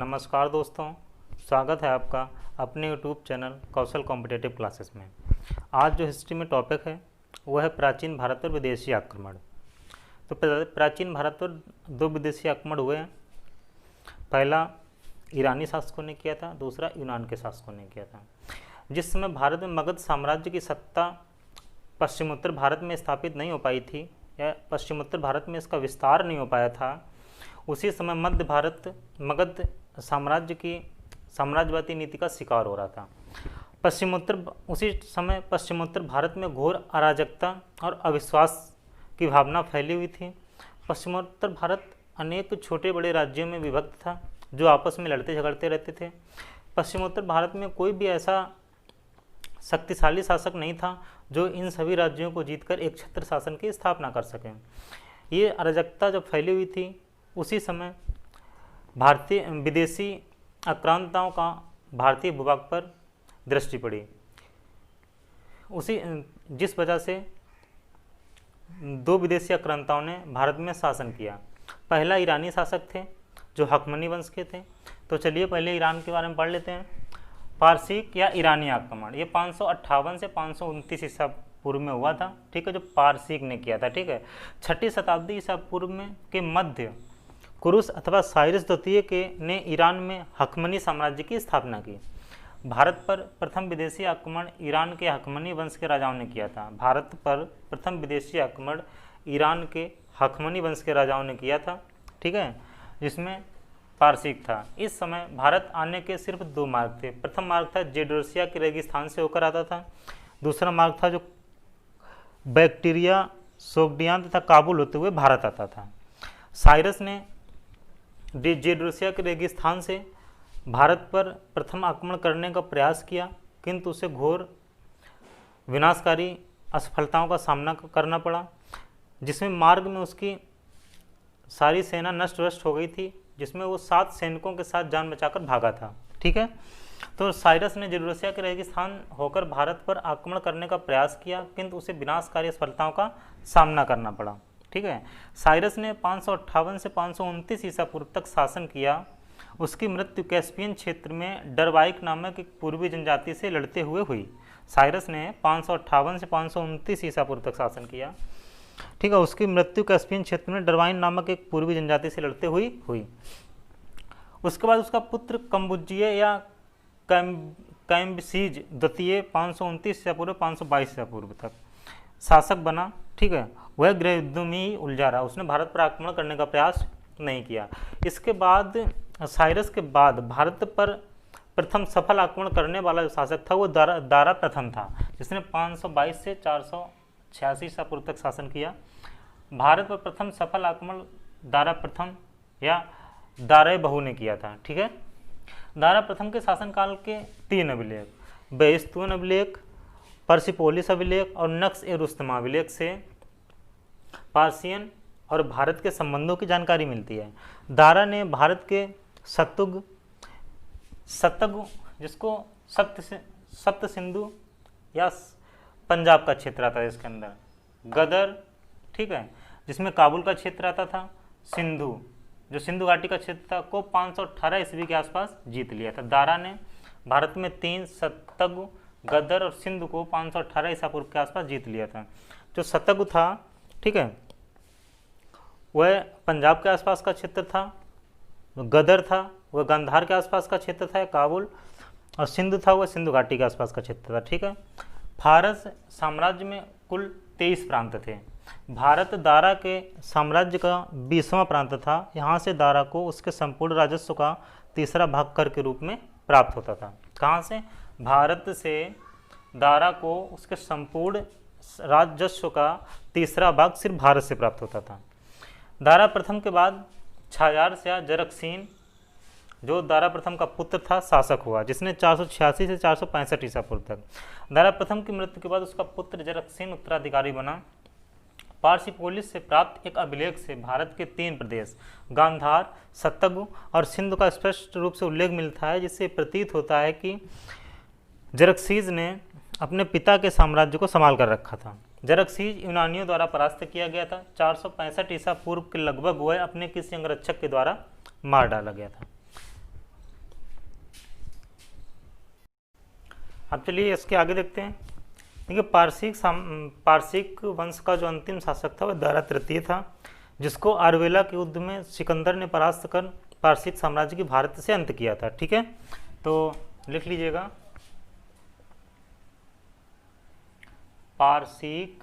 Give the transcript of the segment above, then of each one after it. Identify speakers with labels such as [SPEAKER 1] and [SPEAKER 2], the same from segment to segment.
[SPEAKER 1] नमस्कार दोस्तों, स्वागत है आपका अपने यूट्यूब चैनल कौशल कॉम्पिटेटिव क्लासेस में। आज जो हिस्ट्री में टॉपिक है वह है प्राचीन भारत पर विदेशी आक्रमण। तो प्राचीन भारत पर दो विदेशी आक्रमण हुए हैं। पहला ईरानी शासकों ने किया था, दूसरा यूनान के शासकों ने किया था। जिस समय भारत में मगध साम्राज्य की सत्ता पश्चिमोत्तर भारत में स्थापित नहीं हो पाई थी या पश्चिमोत्तर भारत में इसका विस्तार नहीं हो पाया था, उसी समय मध्य भारत मगध साम्राज्य की साम्राज्यवादी नीति का शिकार हो रहा था। उसी समय पश्चिमोत्तर भारत में घोर अराजकता और अविश्वास की भावना फैली हुई थी। पश्चिमोत्तर भारत अनेक छोटे बड़े राज्यों में विभक्त था जो आपस में लड़ते झगड़ते रहते थे। पश्चिमोत्तर भारत में कोई भी ऐसा शक्तिशाली शासक नहीं था जो इन सभी राज्यों को जीतकर एक छत्र शासन की स्थापना कर सके। ये अराजकता जब फैली हुई थी, उसी समय भारतीय विदेशी आक्रांताओं का भारतीय भूभाग पर दृष्टि पड़ी। जिस वजह से दो विदेशी आक्रांताओं ने भारत में शासन किया। पहला ईरानी शासक थे जो हकमनी वंश के थे। तो चलिए पहले ईरान के बारे में पढ़ लेते हैं। पारसिक या ईरानी आक्रमण ये 558 से 529 ईसा पूर्व में हुआ था। ठीक है, जो पारसिक ने किया था। ठीक है, 6वीं शताब्दी ईसा पूर्व में के मध्य कुरुस अथवा साइरस द्वितीय के ने ईरान में हकमनी साम्राज्य की स्थापना की। भारत पर प्रथम विदेशी आक्रमण ईरान के हकमनी वंश के राजाओं ने किया था। भारत पर प्रथम विदेशी आक्रमण ईरान के हकमनी वंश के राजाओं ने किया था। ठीक है, जिसमें पारसिक था। इस समय भारत आने के सिर्फ दो मार्ग थे। प्रथम मार्ग था जेडोसिया के रेगिस्तान से होकर आता था। दूसरा मार्ग था जो बैक्टीरिया, सोगडियान तथा काबुल होते हुए भारत आता था। साइरस ने जेडोसिया के रेगिस्तान से भारत पर प्रथम आक्रमण करने का प्रयास किया, किंतु उसे घोर विनाशकारी असफलताओं का सामना करना पड़ा, जिसमें मार्ग में उसकी सारी सेना नष्ट हो गई थी, जिसमें वो 7 सैनिकों के साथ जान बचाकर भागा था। ठीक है, तो साइरस ने जेडोसिया के रेगिस्तान होकर भारत पर आक्रमण करने का प्रयास किया, किंतु उसे विनाशकारी असफलताओं का सामना करना पड़ा। ठीक है, साइरस ने 558 से 529 ईसा पूर्व तक शासन किया। उसकी मृत्यु कैस्पियन क्षेत्र में डरवाइक नामक एक पूर्वी जनजाति से लड़ते हुए हुई। साइरस ने 558 से 529 ईसा पूर्व तक शासन किया। ठीक है, उसकी मृत्यु कैस्पियन क्षेत्र में डरवाइन नामक एक पूर्वी जनजाति से लड़ते हुई। उसके बाद उसका पुत्र कम्बुजिया या कैम्बिसीज द्वितीय 529 ईसा पूर्व 522 ईसा पूर्व तक शासक बना। ठीक है, वह गृह युद्ध में ही उलझा रहा। उसने भारत पर आक्रमण करने का प्रयास नहीं किया। इसके बाद साइरस के बाद भारत पर प्रथम सफल आक्रमण करने वाला जो शासक था वो दारा प्रथम था, जिसने 522 से 486 ईसा पूर्व तक शासन किया। भारत पर प्रथम सफल आक्रमण दारा प्रथम या दारा बहू ने किया था। ठीक है, दारा प्रथम के शासनकाल के 3 अभिलेख, बेस्तून अभिलेख, पर्सिपोलिस अभिलेख और नक्श ए रुस्तमा अभिलेख से पार्सियन और भारत के संबंधों की जानकारी मिलती है। दारा ने भारत के सतुग जिसको सप्त सिंधु या पंजाब का क्षेत्र आता है, इसके अंदर गदर, ठीक है, जिसमें काबुल का क्षेत्र आता था, सिंधु जो सिंधु घाटी का क्षेत्र था, को 518 ईस्वी के आसपास जीत लिया था। दारा ने भारत में 3 सतगु, गदर और सिंधु को 518 ईसा पूर्व के आसपास जीत लिया था। जो सतगु था, ठीक है, वह पंजाब के आसपास का क्षेत्र था। गदर था वह गांधार के आसपास का क्षेत्र था, काबुल, और सिंधु था वह सिंधु घाटी के आसपास का क्षेत्र था। ठीक है, फारस साम्राज्य में कुल 23 प्रांत थे। भारत दारा के साम्राज्य का 20वां प्रांत था। यहाँ से दारा को उसके संपूर्ण राजस्व का तीसरा भाग कर के रूप में प्राप्त होता था। कहाँ से? भारत से दारा को उसके संपूर्ण राजस्व का तीसरा भाग सिर्फ भारत से प्राप्त होता था। दारा प्रथम के बाद छायार या जरक्सीन जो दारा प्रथम का पुत्र था शासक हुआ, जिसने 486 से 465 ईसा पूर्व तक। दारा प्रथम की मृत्यु के बाद उसका पुत्र जरक्सीन उत्तराधिकारी बना। पार्सिपोलिस से प्राप्त एक अभिलेख से भारत के 3 प्रदेश गांधार, सतगु और सिंधु का स्पष्ट रूप से उल्लेख मिलता है, जिससे प्रतीत होता है कि जरक्सीज ने अपने पिता के साम्राज्य को संभाल कर रखा था। जरक्सीज यूनानियों द्वारा परास्त किया गया था। 465 ईसा पूर्व के लगभग वह अपने किसी अंगरक्षक के द्वारा मार डाला गया था। अब चलिए इसके आगे देखते हैं। देखिए पारसिक वंश का जो अंतिम शासक था वह दारा तृतीय था, जिसको आरवेला के युद्ध में सिकंदर ने परास्त कर पारसिक साम्राज्य की भारत से अंत किया था। ठीक है, तो लिख लीजिएगा, पारसिक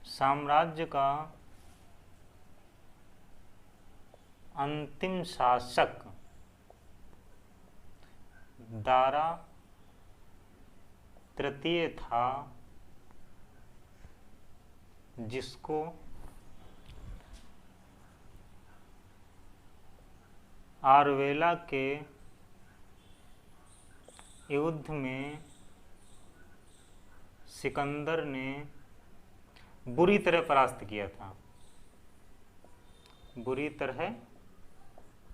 [SPEAKER 1] साम्राज्य का अंतिम शासक दारा तृतीय था, जिसको आरवेला के युद्ध में सिकंदर ने बुरी तरह परास्त किया था, बुरी तरह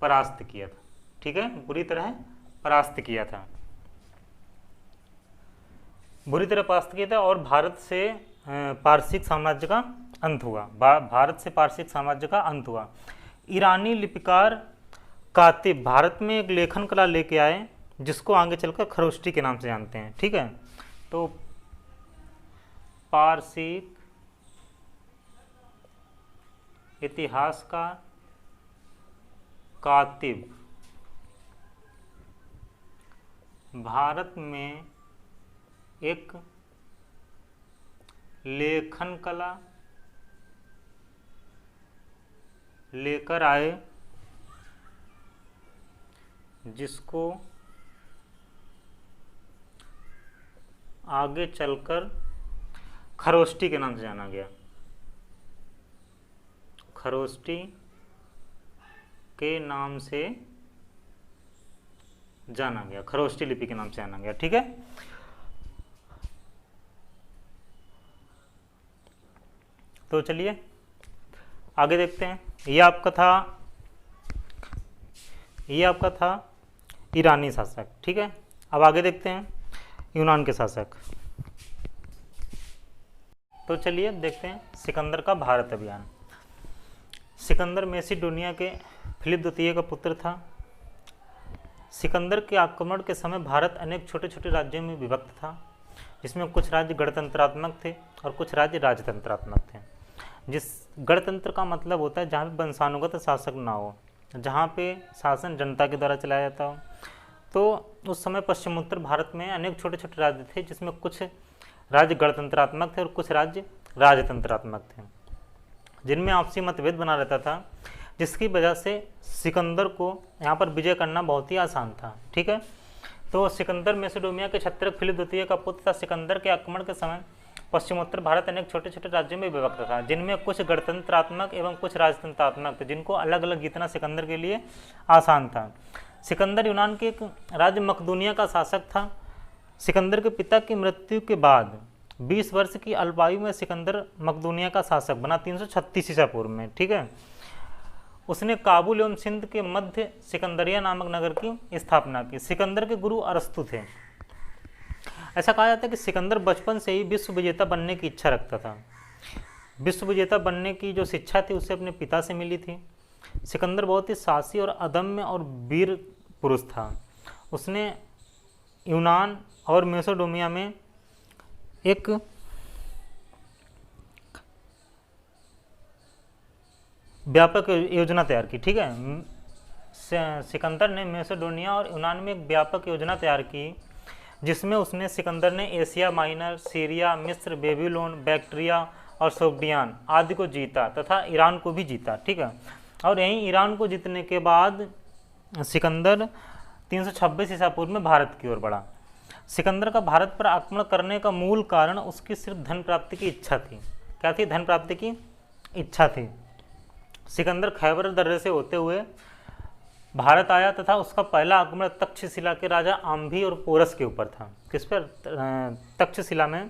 [SPEAKER 1] परास्त किया था। ठीक है, बुरी तरह परास्त किया था, बुरी तरह परास्त किया था और भारत से पारसिक साम्राज्य का अंत हुआ। भारत से पारसिक साम्राज्य का अंत हुआ। ईरानी लिपिकार कातिब भारत में एक लेखन कला लेके आए, जिसको आगे चलकर खरोष्टी के नाम से जानते हैं। ठीक है, तो पारसिक इतिहास का कातिब भारत में एक लेखन कला लेकर आए, जिसको आगे चलकर खरोष्टी के नाम से जाना गया, खरोष्टी के नाम से जाना गया, खरोष्टी लिपि के नाम से जाना गया। ठीक है, तो चलिए आगे देखते हैं। ये आपका था ईरानी शासक। ठीक है, अब आगे देखते हैं यूनान के शासक। तो चलिए देखते हैं सिकंदर का भारत अभियान। सिकंदर मैसिडोनिया के फिलिप द्वितीय का पुत्र था। सिकंदर के आक्रमण के समय भारत अनेक छोटे छोटे राज्यों में विभक्त था, जिसमें कुछ राज्य गणतंत्रात्मक थे और कुछ राज्य राजतंत्रात्मक थे। जिस गणतंत्र का मतलब होता है जहाँ पे वंशानुगत शासक ना हो, जहाँ पे शासन जनता के द्वारा चलाया जाता हो। तो उस समय पश्चिमोत्तर भारत में अनेक छोटे छोटे राज्य थे, जिसमें कुछ राज्य गणतंत्रात्मक थे और कुछ राज्य राजतंत्रात्मक थे, जिनमें आपसी मतभेद बना रहता था, जिसकी वजह से सिकंदर को यहाँ पर विजय करना बहुत ही आसान था। ठीक है, तो सिकंदर मैसिडोनिया के क्षत्रप फिलिप द्वितीय का पुत्र था। सिकंदर के आक्रमण के समय पश्चिमोत्तर भारत अनेक छोटे छोटे राज्यों में विभक्त था, जिनमें कुछ गणतंत्रात्मक एवं कुछ राजतंत्रात्मक थे, जिनको अलग अलग जीतना सिकंदर के लिए आसान था। सिकंदर यूनान के एक राज्य मकदूनिया का शासक था। सिकंदर के पिता की मृत्यु के बाद 20 वर्ष की अल्पायु में सिकंदर मकदूनिया का शासक बना 336 ईसा पूर्व में। ठीक है, उसने काबुल एवं सिंध के मध्य सिकंदरिया नामक नगर की स्थापना की। सिकंदर के गुरु अरस्तु थे। ऐसा कहा जाता है कि सिकंदर बचपन से ही विश्व विजेता बनने की इच्छा रखता था। विश्व विजेता बनने की जो शिक्षा थी उसे अपने पिता से मिली थी। सिकंदर बहुत ही साहसी और अदम्य और वीर पुरुष था। उसने यूनान और मेसोडोमिया में एक व्यापक योजना तैयार की। ठीक है, सिकंदर ने मेसोडोनिया और यूनान में एक व्यापक योजना तैयार की, जिसमें सिकंदर ने एशिया माइनर, सीरिया, मिस्र, बेबीलोन, बैक्ट्रिया और सोग्डियान आदि को जीता तथा ईरान को भी जीता। ठीक है, और यहीं ईरान को जीतने के बाद सिकंदर 326 ईसा पूर्व में भारत की ओर बढ़ा। सिकंदर का भारत पर आक्रमण करने का मूल कारण उसकी सिर्फ धन प्राप्ति की इच्छा थी। क्या थी? धन प्राप्ति की इच्छा थी। सिकंदर खैबर दर्रे से होते हुए भारत आया तथा उसका पहला आक्रमण तक्षशिला के राजा आम्भी और पोरस के ऊपर था। किस पर? तक्षशिला में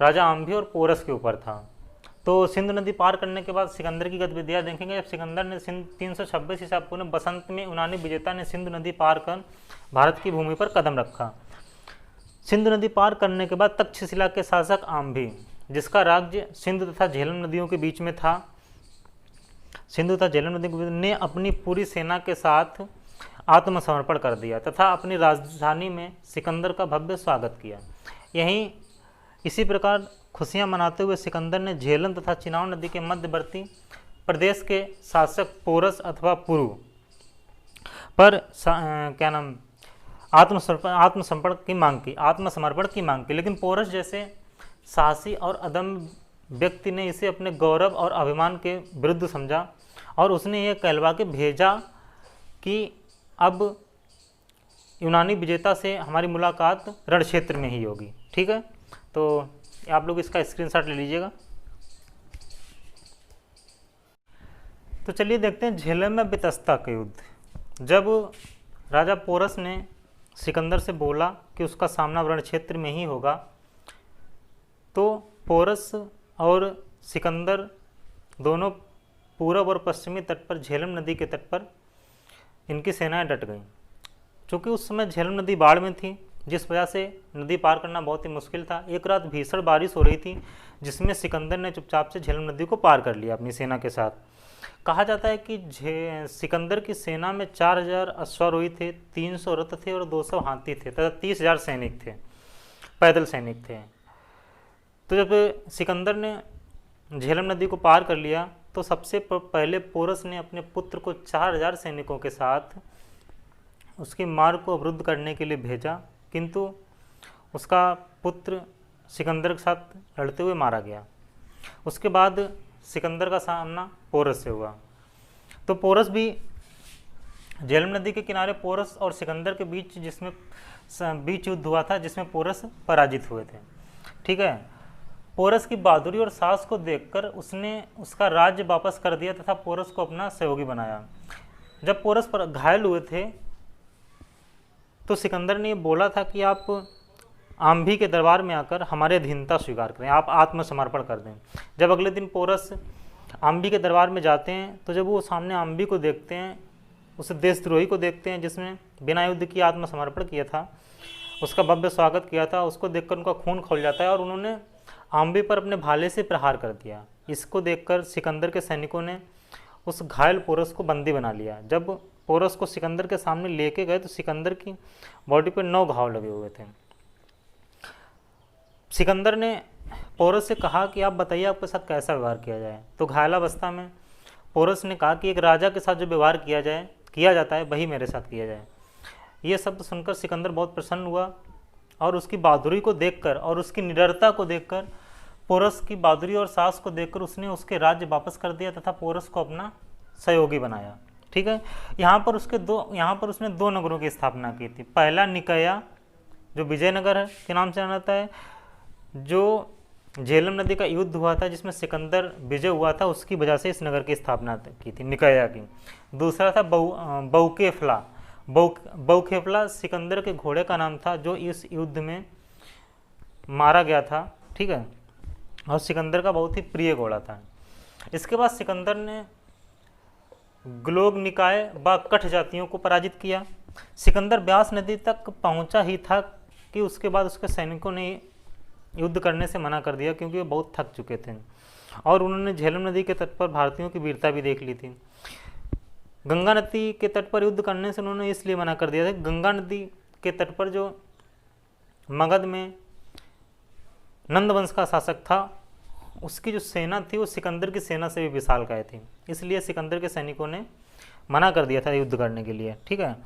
[SPEAKER 1] राजा आम्भी और पोरस के ऊपर था। तो सिंधु नदी पार करने के बाद सिकंदर की गतिविधियाँ देखेंगे। जब सिकंदर ने 326 ईसा पूर्व में बसंत में यूनानी विजेता ने सिंधु नदी पार कर भारत की भूमि पर कदम रखा। सिंधु नदी पार करने के बाद तक्षशिला के शासक आम्भी, जिसका राज्य सिंधु तथा झेलम नदियों के बीच में था, ने अपनी पूरी सेना के साथ आत्मसमर्पण कर दिया तथा अपनी राजधानी में सिकंदर का भव्य स्वागत किया। यहीं इसी प्रकार खुशियां मनाते हुए सिकंदर ने झेलम तथा चिनाब नदी के मध्यवर्ती प्रदेश के शासक पोरस अथवा पुरु पर आत्मसमर्पण की मांग की, लेकिन पोरस जैसे साहसी और अदम्य व्यक्ति ने इसे अपने गौरव और अभिमान के विरुद्ध समझा और उसने यह कहलवा के भेजा कि अब यूनानी विजेता से हमारी मुलाकात रण क्षेत्र में ही होगी। ठीक है, तो आप लोग इसका स्क्रीनशॉट ले लीजिएगा। तो चलिए देखते हैं झेलम में बितस्ता का युद्ध। जब राजा पोरस ने सिकंदर से बोला कि उसका सामना रण क्षेत्र में ही होगा, तो पोरस और सिकंदर दोनों पूरब और पश्चिमी तट पर झेलम नदी के तट पर इनकी सेनाएं डट गईं। चूँकि उस समय झेलम नदी बाढ़ में थी, जिस वजह से नदी पार करना बहुत ही मुश्किल था। एक रात भीषण बारिश हो रही थी, जिसमें सिकंदर ने चुपचाप से झेलम नदी को पार कर लिया अपनी सेना के साथ। कहा जाता है कि सिकंदर की सेना में 4000 अश्वारोही थे, 300 रथ थे और 200 हाथी थे तथा 30,000 सैनिक थे, पैदल सैनिक थे। तो जब सिकंदर ने झेलम नदी को पार कर लिया तो सबसे पहले पोरस ने अपने पुत्र को 4000 सैनिकों के साथ उसके मार्ग को अवरुद्ध करने के लिए भेजा, किंतु उसका पुत्र सिकंदर के साथ लड़ते हुए मारा गया। उसके बाद सिकंदर का सामना पोरस से हुआ। तो पोरस भी झेलम नदी के किनारे पोरस और सिकंदर के बीच युद्ध हुआ था, जिसमें पोरस पराजित हुए थे। ठीक है, पोरस की बहादुरी और साहस को देखकर उसने उसका राज्य वापस कर दिया तथा पोरस को अपना सहयोगी बनाया। जब पोरस पर घायल हुए थे तो सिकंदर ने बोला था कि आप आम्भी के दरबार में आकर हमारी अधीनता स्वीकार करें, आप आत्मसमर्पण कर दें। जब अगले दिन पोरस आम्भी के दरबार में जाते हैं तो जब वो सामने आम्भी को देखते हैं, उस देशद्रोही को देखते हैं जिसने बिना युद्ध किए आत्मसमर्पण किया था, उसका भव्य स्वागत किया था, उसको देखकर उनका खून खौल जाता है और उन्होंने आम्भी पर अपने भाले से प्रहार कर दिया। इसको देखकर सिकंदर के सैनिकों ने उस घायल पोरस को बंदी बना लिया। जब पोरस को सिकंदर के सामने लेके गए तो सिकंदर की बॉडी पर 9 घाव लगे हुए थे। सिकंदर ने पोरस से कहा कि आप बताइए आपके साथ कैसा व्यवहार किया जाए। तो घायलावस्था में पोरस ने कहा कि एक राजा के साथ जो व्यवहार किया जाता है वही मेरे साथ किया जाए। ये शब्द सुनकर सिकंदर बहुत प्रसन्न हुआ और उसकी बहादुरी को देखकर और उसकी निडरता को देखकर, पोरस की बहादुरी और साहस को देखकर उसने उसके राज्य वापस कर दिया तथा पोरस को अपना सहयोगी बनाया। ठीक है, यहाँ पर उसने 2 नगरों की स्थापना की थी। पहला निकाया जो विजयनगर है के नाम से जाना जाता है, जो झेलम नदी का युद्ध हुआ था जिसमें सिकंदर विजय हुआ था, उसकी वजह से इस नगर की स्थापना की थी, निकाया की। दूसरा था बौकेफला। बौकेफला सिकंदर के घोड़े का नाम था जो इस युद्ध में मारा गया था। ठीक है, और सिकंदर का बहुत ही प्रिय घोड़ा था। इसके बाद सिकंदर ने ग्लोग निकाय व कठ जातियों को पराजित किया। सिकंदर ब्यास नदी तक पहुंचा ही था कि उसके बाद उसके सैनिकों ने युद्ध करने से मना कर दिया, क्योंकि वे बहुत थक चुके थे और उन्होंने झेलम नदी के तट पर भारतीयों की वीरता भी देख ली थी। गंगा नदी के तट पर युद्ध करने से उन्होंने इसलिए मना कर दिया था, गंगा नदी के तट पर जो मगध में नंद वंश का शासक था, उसकी जो सेना थी वो सिकंदर की सेना से भी विशालकाय थी, इसलिए सिकंदर के सैनिकों ने मना कर दिया था युद्ध करने के लिए। ठीक है,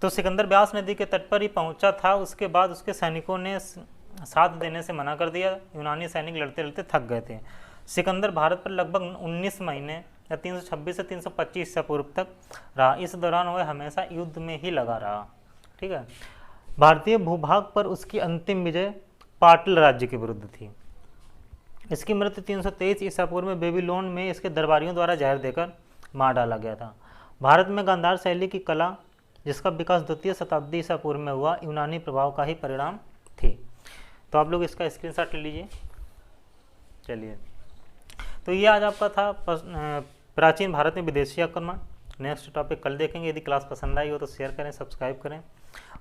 [SPEAKER 1] तो सिकंदर ब्यास नदी के तट पर ही पहुंचा था। उसके बाद उसके सैनिकों ने साथ देने से मना कर दिया। यूनानी सैनिक लड़ते लड़ते थक गए थे। सिकंदर भारत पर लगभग 19 महीने या 326 से 325 ईसा पूर्व तक रहा। इस दौरान वह हमेशा युद्ध में ही लगा रहा। ठीक है, भारतीय भूभाग पर उसकी अंतिम विजय पाटल राज्य के विरुद्ध थी। इसकी मृत्यु 323 ईसा पूर्व में बेबीलोन में इसके दरबारियों द्वारा जहर देकर मार डाला गया था। भारत में गांधार शैली की कला, जिसका विकास 2वीं शताब्दी ईसा पूर्व में हुआ, यूनानी प्रभाव का ही परिणाम थी। तो आप लोग इसका स्क्रीनशॉट ले लीजिए। चलिए, तो ये आज आपका था प्राचीन भारत में विदेशी आक्रमण। नेक्स्ट टॉपिक कल देखेंगे। यदि क्लास पसंद आई हो तो शेयर करें, सब्सक्राइब करें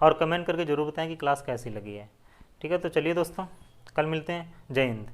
[SPEAKER 1] और कमेंट करके जरूर बताएं कि क्लास कैसी लगी है। ठीक है, तो चलिए दोस्तों, कल मिलते हैं। जय हिंद।